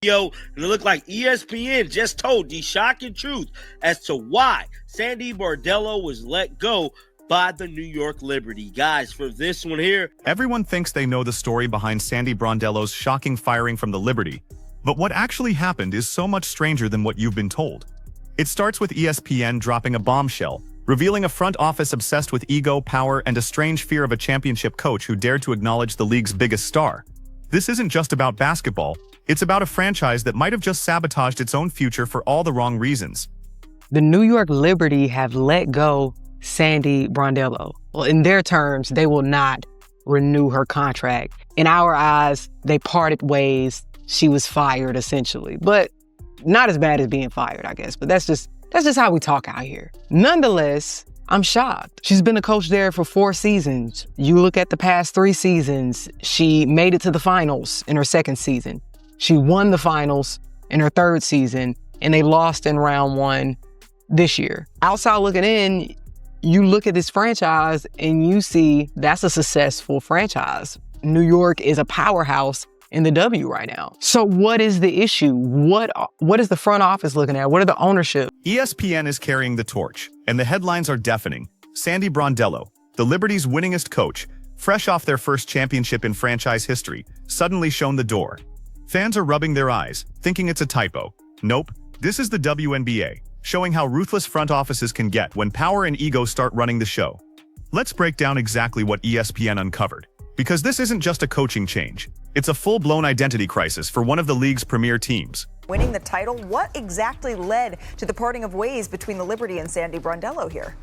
And it looked like ESPN just told the shocking truth as to why Sandy Brondello was let go by the New York Liberty. Guys, for this one here, everyone thinks they know the story behind Sandy Brondello's shocking firing from the Liberty, but what actually happened is so much stranger than what you've been told. It starts with ESPN dropping a bombshell, revealing a front office obsessed with ego, power, and a strange fear of a championship coach who dared to acknowledge the league's biggest star. This isn't just about basketball. It's about a franchise that might have just sabotaged its own future for all the wrong reasons. The New York Liberty have let go Sandy Brondello. Well, in their terms, they will not renew her contract. In our eyes, they parted ways. She was fired, essentially. But not as bad as being fired, I guess. But that's just how we talk out here. Nonetheless, I'm shocked. She's been a coach there for 4 seasons. You look at the past 3 seasons, she made it to the finals in her 2nd season. She won the finals in her 3rd season, and they lost in round 1 this year. Outside looking in, you look at this franchise and you see that's a successful franchise. New York is a powerhouse in the W right now. So what is the issue? What is the front office looking at? What are the ownership? ESPN is carrying the torch, and the headlines are deafening. Sandy Brondello, the Liberty's winningest coach, fresh off their first championship in franchise history, suddenly shown the door. Fans are rubbing their eyes, thinking it's a typo. Nope, this is the WNBA, showing how ruthless front offices can get when power and ego start running the show. Let's break down exactly what ESPN uncovered, because this isn't just a coaching change. It's a full-blown identity crisis for one of the league's premier teams. Winning the title, what exactly led to the parting of ways between the Liberty and Sandy Brondello here?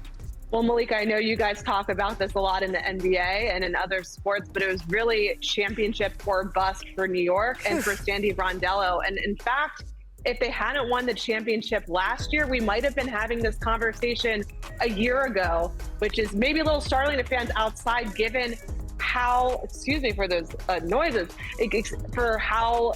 Well, Malika, I know you guys talk about this a lot in the NBA and in other sports, but it was really championship or bust for New York and for Sandy Brondello. And in fact, if they hadn't won the championship last year, we might have been having this conversation a year ago, which is maybe a little startling to fans outside, given how, excuse me for those noises, for how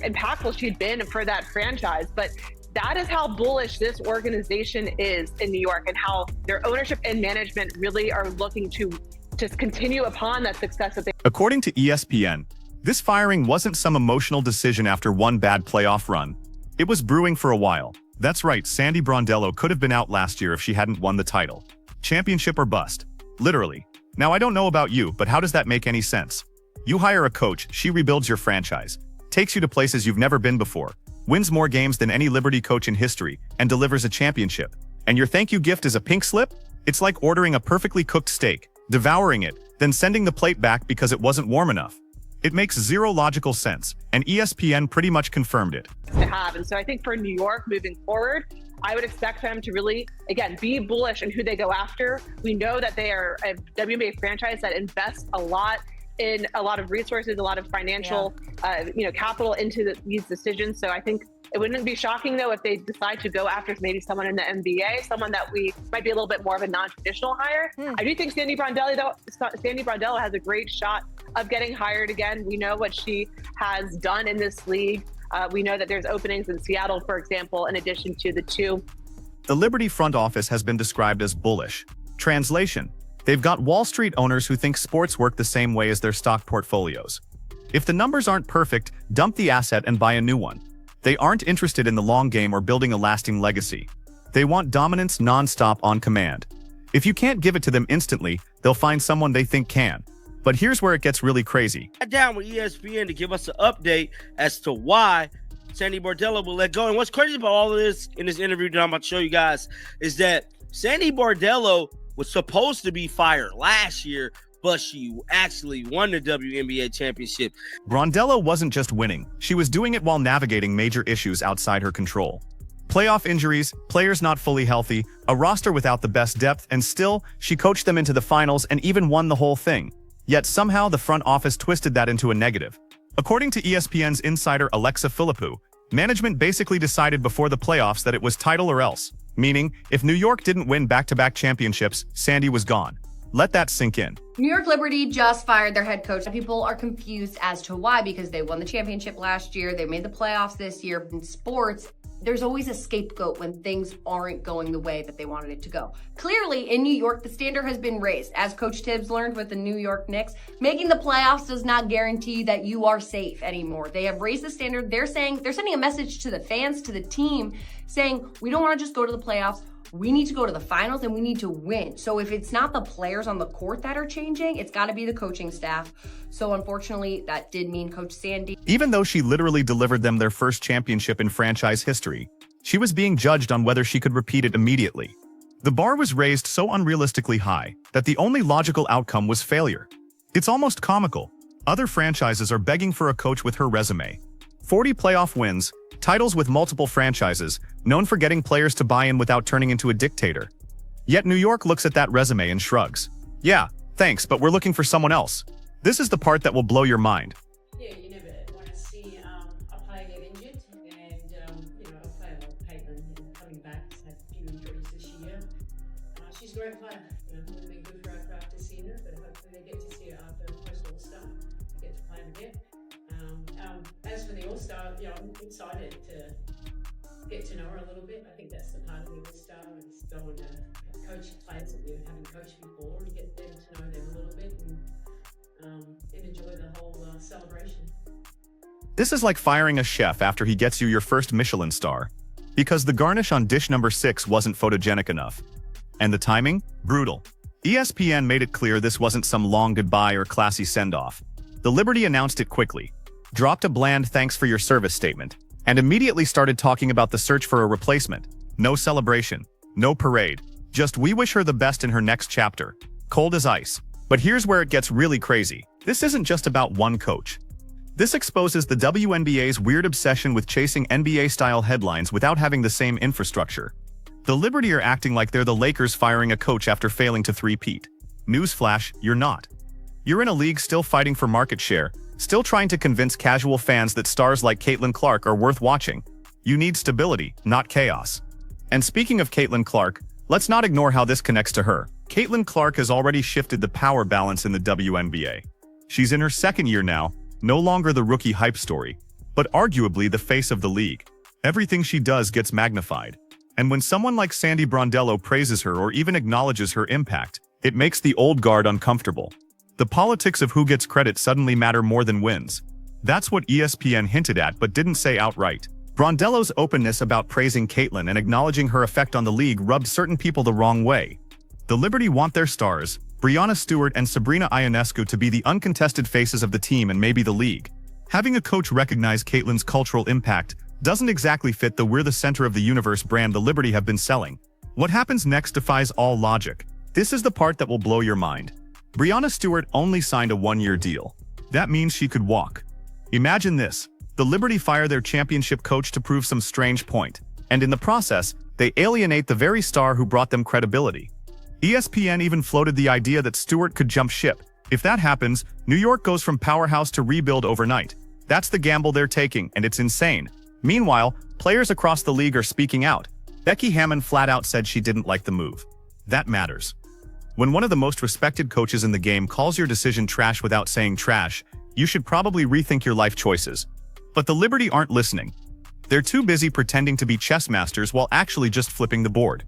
impactful she'd been for that franchise. But that is how bullish this organization is in New York, and how their ownership and management really are looking to just continue upon that success that they. According to ESPN, this firing wasn't some emotional decision after one bad playoff run. It was brewing for a while. That's right, Sandy Brondello could have been out last year if she hadn't won the title. Championship or bust. Literally. Now, I don't know about you, but how does that make any sense? You hire a coach, she rebuilds your franchise, takes you to places you've never been before, wins more games than any Liberty coach in history, and delivers a championship. And your thank you gift is a pink slip? It's like ordering a perfectly cooked steak, devouring it, then sending the plate back because it wasn't warm enough. It makes zero logical sense, and ESPN pretty much confirmed it. And so I think for New York moving forward, I would expect them to really, again, be bullish in who they go after. We know that they are a WNBA franchise that invests a lot in a lot of resources, a lot of financial, capital into these decisions. So I think it wouldn't be shocking, though, if they decide to go after maybe someone in the NBA, someone that we might be a little bit more of a non-traditional hire. I do think Sandy Brondello has a great shot of getting hired again. We know what she has done in this league. We know that there's openings in Seattle, for example, in addition to the 2. The Liberty front office has been described as bullish. Translation: they've got Wall Street owners who think sports work the same way as their stock portfolios. If the numbers aren't perfect, dump the asset and buy a new one. They aren't interested in the long game or building a lasting legacy. They want dominance non-stop on command. If you can't give it to them instantly, they'll find someone they think can. But here's where it gets really crazy. I sat down with ESPN to give us an update as to why Sandy Brondello will let go. And what's crazy about all of this in this interview that I'm about to show you guys is that Sandy Brondello was supposed to be fired last year, but she actually won the WNBA championship. Brondello wasn't just winning. She was doing it while navigating major issues outside her control. Playoff injuries, players not fully healthy, a roster without the best depth, and still, she coached them into the finals and even won the whole thing. Yet somehow the front office twisted that into a negative. According to ESPN's insider Alexa Philippou, management basically decided before the playoffs that it was title or else, meaning if New York didn't win back-to-back championships, Sandy was gone. Let that sink in. New York Liberty just fired their head coach. People are confused as to why, because they won the championship last year, they made the playoffs this year. In sports, there's always a scapegoat when things aren't going the way that they wanted it to go. Clearly, in New York, the standard has been raised. As Coach Tibbs learned with the New York Knicks, making the playoffs does not guarantee that you are safe anymore. They have raised the standard. They're sending a message to the fans, to the team, saying, we don't want to just go to the playoffs. We need to go to the finals and we need to win. So if it's not the players on the court that are changing, it's got to be the coaching staff. So unfortunately, that did mean Coach Sandy. Even though she literally delivered them their first championship in franchise history, she was being judged on whether she could repeat it immediately. The bar was raised so unrealistically high that the only logical outcome was failure. It's almost comical. Other franchises are begging for a coach with her resume. 40 playoff wins, titles with multiple franchises, known for getting players to buy in without turning into a dictator. Yet New York looks at that resume and shrugs. Yeah, thanks, but we're looking for someone else. This is the part that will blow your mind. Yeah, you never want to see a player get injured, and a player like Caitlin coming back has had a few injuries this year. She's a great player. It would be good for our craft to see her, but hopefully they get to see her after post All-Star. They get to play a bit. As for the All-Star, I'm excited to get to know her a little bit. I think that's the part of the All-Star is going to coach players that we haven't coached before and get them to know them a little bit and enjoy the whole celebration. This is like firing a chef after he gets you your first Michelin star, because the garnish on dish number 6 wasn't photogenic enough. And the timing? Brutal. ESPN made it clear this wasn't some long goodbye or classy send-off. The Liberty announced it quickly, dropped a bland thanks for your service statement, and immediately started talking about the search for a replacement. No celebration, no parade, just we wish her the best in her next chapter. Cold as ice. But here's where it gets really crazy. This isn't just about one coach. This exposes the WNBA's weird obsession with chasing NBA-style headlines without having the same infrastructure. The Liberty are acting like they're the Lakers firing a coach after failing to three-peat. Newsflash, you're not. You're in a league still fighting for market share, still trying to convince casual fans that stars like Caitlin Clark are worth watching. You need stability, not chaos. And speaking of Caitlin Clark, let's not ignore how this connects to her. Caitlin Clark has already shifted the power balance in the WNBA. She's in her second year now, no longer the rookie hype story, but arguably the face of the league. Everything she does gets magnified. And when someone like Sandy Brondello praises her or even acknowledges her impact, it makes the old guard uncomfortable. The politics of who gets credit suddenly matter more than wins. That's what ESPN hinted at but didn't say outright. Brondello's openness about praising Caitlin and acknowledging her effect on the league rubbed certain people the wrong way. The Liberty want their stars, Breanna Stewart and Sabrina Ionescu, to be the uncontested faces of the team and maybe the league. Having a coach recognize Caitlin's cultural impact doesn't exactly fit the "we're the center of the universe" brand the Liberty have been selling. What happens next defies all logic. This is the part that will blow your mind. Breanna Stewart only signed a one-year deal. That means she could walk. Imagine this. The Liberty fire their championship coach to prove some strange point, and in the process, they alienate the very star who brought them credibility. ESPN even floated the idea that Stewart could jump ship. If that happens, New York goes from powerhouse to rebuild overnight. That's the gamble they're taking, and it's insane. Meanwhile, players across the league are speaking out. Becky Hammon flat out said she didn't like the move. That matters. When one of the most respected coaches in the game calls your decision trash without saying trash, you should probably rethink your life choices. But the Liberty aren't listening. They're too busy pretending to be chess masters while actually just flipping the board.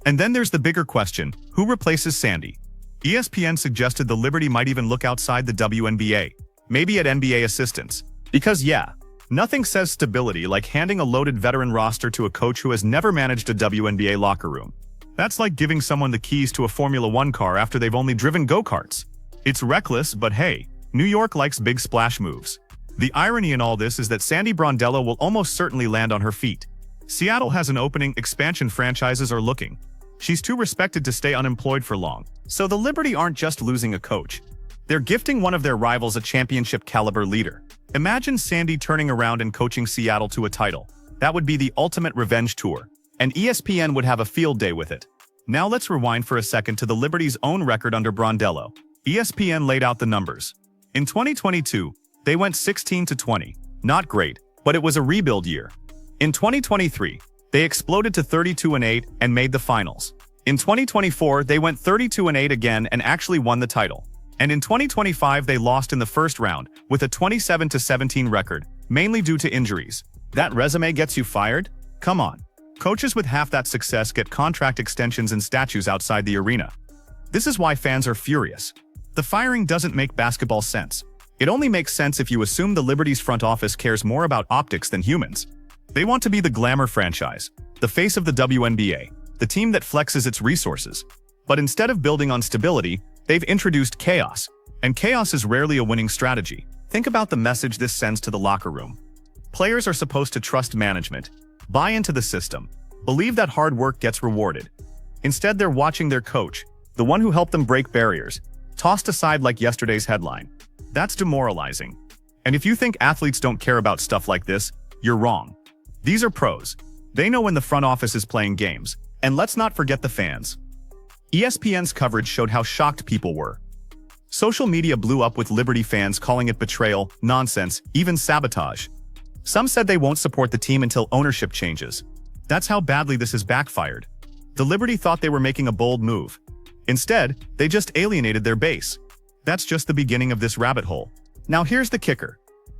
And then there's the bigger question, who replaces Sandy? ESPN suggested the Liberty might even look outside the WNBA, maybe at NBA assistants. Because yeah, nothing says stability like handing a loaded veteran roster to a coach who has never managed a WNBA locker room. That's like giving someone the keys to a Formula One car after they've only driven go-karts. It's reckless, but hey, New York likes big splash moves. The irony in all this is that Sandy Brondello will almost certainly land on her feet. Seattle has an opening, expansion franchises are looking. She's too respected to stay unemployed for long. So the Liberty aren't just losing a coach. They're gifting one of their rivals a championship-caliber leader. Imagine Sandy turning around and coaching Seattle to a title. That would be the ultimate revenge tour. And ESPN would have a field day with it. Now let's rewind for a second to the Liberty's own record under Brondello. ESPN laid out the numbers. In 2022, they went 16-20. Not great, but it was a rebuild year. In 2023, they exploded to 32-8 and made the finals. In 2024, they went 32-8 again and actually won the title. And in 2025, they lost in the first round with a 27-17 record, mainly due to injuries. That resume gets you fired? Come on. Coaches with half that success get contract extensions and statues outside the arena. This is why fans are furious. The firing doesn't make basketball sense. It only makes sense if you assume the Liberty's front office cares more about optics than humans. They want to be the glamour franchise, the face of the WNBA, the team that flexes its resources. But instead of building on stability, they've introduced chaos. And chaos is rarely a winning strategy. Think about the message this sends to the locker room. Players are supposed to trust management, buy into the system, believe that hard work gets rewarded. Instead, they're watching their coach, the one who helped them break barriers, tossed aside like yesterday's headline. That's demoralizing. And if you think athletes don't care about stuff like this, you're wrong. These are pros. They know when the front office is playing games. And let's not forget the fans. ESPN's coverage showed how shocked people were. Social media blew up with Liberty fans calling it betrayal, nonsense, even sabotage. Some said they won't support the team until ownership changes. That's how badly this has backfired. The Liberty thought they were making a bold move. Instead, they just alienated their base. That's just the beginning of this rabbit hole. Now here's the kicker.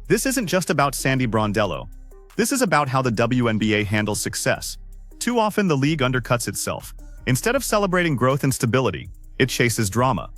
This isn't just about Sandy Brondello. This is about how the WNBA handles success. Too often the league undercuts itself. Instead of celebrating growth and stability, it chases drama.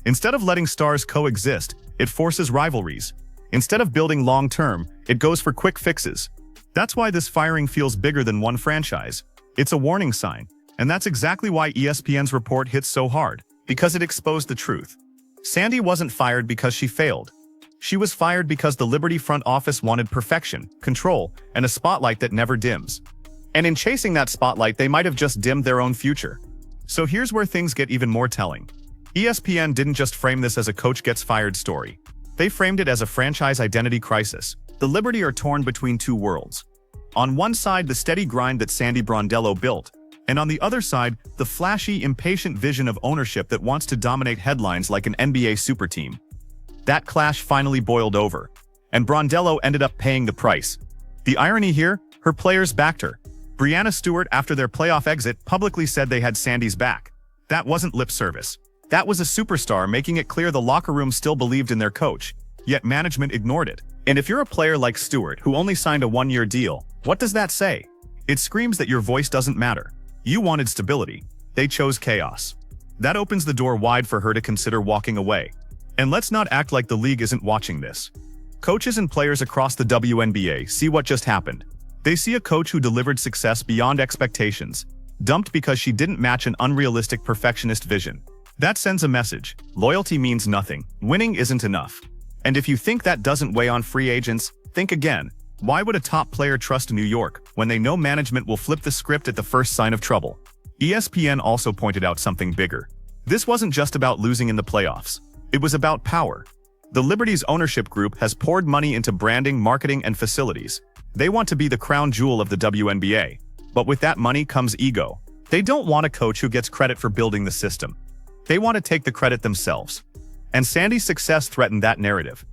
Instead of letting stars coexist, it forces rivalries. Instead of building long-term, it goes for quick fixes. That's why this firing feels bigger than one franchise. It's a warning sign. And that's exactly why ESPN's report hits so hard, because it exposed the truth. Sandy wasn't fired because she failed. She was fired because the Liberty front office wanted perfection, control, and a spotlight that never dims. And in chasing that spotlight, they might have just dimmed their own future. So here's where things get even more telling. ESPN didn't just frame this as a coach gets fired story. They framed it as a franchise identity crisis. The Liberty are torn between two worlds. On one side, the steady grind that Sandy Brondello built, and on the other side, the flashy, impatient vision of ownership that wants to dominate headlines like an NBA super team. That clash finally boiled over, and Brondello ended up paying the price. The irony here, her players backed her. Breanna Stewart, after their playoff exit, publicly said they had Sandy's back. That wasn't lip service. That was a superstar making it clear the locker room still believed in their coach, yet management ignored it. And if you're a player like Stewart, who only signed a one-year deal, what does that say? It screams that your voice doesn't matter. You wanted stability. They chose chaos. That opens the door wide for her to consider walking away. And let's not act like the league isn't watching this. Coaches and players across the WNBA see what just happened. They see a coach who delivered success beyond expectations, dumped because she didn't match an unrealistic perfectionist vision. That sends a message. Loyalty means nothing. Winning isn't enough. And if you think that doesn't weigh on free agents, think again. Why would a top player trust New York when they know management will flip the script at the first sign of trouble? ESPN also pointed out something bigger. This wasn't just about losing in the playoffs. It was about power. The Liberty's ownership group has poured money into branding, marketing, and facilities. They want to be the crown jewel of the WNBA. But with that money comes ego. They don't want a coach who gets credit for building the system. They want to take the credit themselves. And Sandy's success threatened that narrative.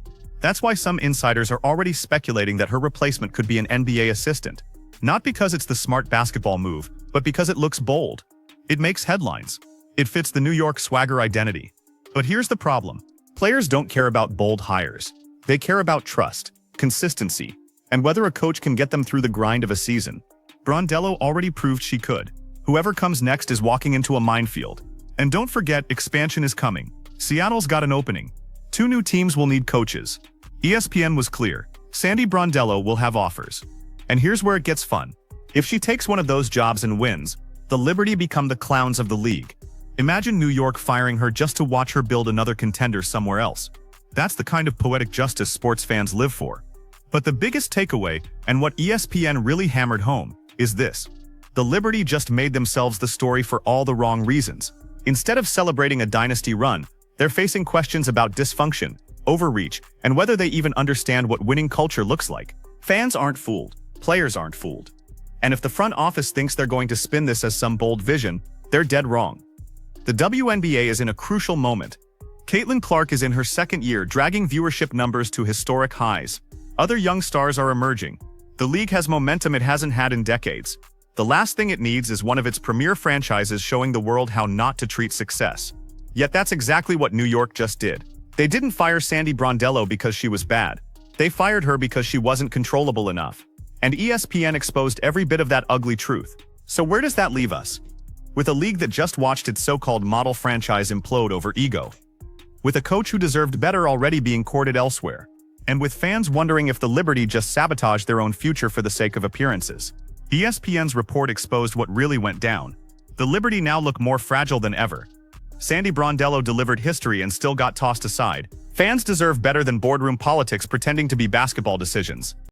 That's why some insiders are already speculating that her replacement could be an NBA assistant. Not because it's the smart basketball move, but because it looks bold. It makes headlines. It fits the New York swagger identity. But here's the problem. Players don't care about bold hires. They care about trust, consistency, and whether a coach can get them through the grind of a season. Brondello already proved she could. Whoever comes next is walking into a minefield. And don't forget, expansion is coming. Seattle's got an opening. 2 new teams will need coaches. ESPN was clear. Sandy Brondello will have offers. And here's where it gets fun. If she takes one of those jobs and wins, the Liberty become the clowns of the league. Imagine New York firing her just to watch her build another contender somewhere else. That's the kind of poetic justice sports fans live for. But the biggest takeaway, and what ESPN really hammered home, is this. The Liberty just made themselves the story for all the wrong reasons. Instead of celebrating a dynasty run, they're facing questions about dysfunction, overreach, and whether they even understand what winning culture looks like. Fans aren't fooled. Players aren't fooled. And if the front office thinks they're going to spin this as some bold vision, they're dead wrong. The WNBA is in a crucial moment. Caitlin Clark is in her second year, dragging viewership numbers to historic highs. Other young stars are emerging. The league has momentum it hasn't had in decades. The last thing it needs is one of its premier franchises showing the world how not to treat success. Yet that's exactly what New York just did. They didn't fire Sandy Brondello because she was bad. They fired her because she wasn't controllable enough. And ESPN exposed every bit of that ugly truth. So where does that leave us? With a league that just watched its so-called model franchise implode over ego. With a coach who deserved better already being courted elsewhere. And with fans wondering if the Liberty just sabotaged their own future for the sake of appearances. ESPN's report exposed what really went down. The Liberty now look more fragile than ever. Sandy Brondello delivered history and still got tossed aside. Fans deserve better than boardroom politics pretending to be basketball decisions.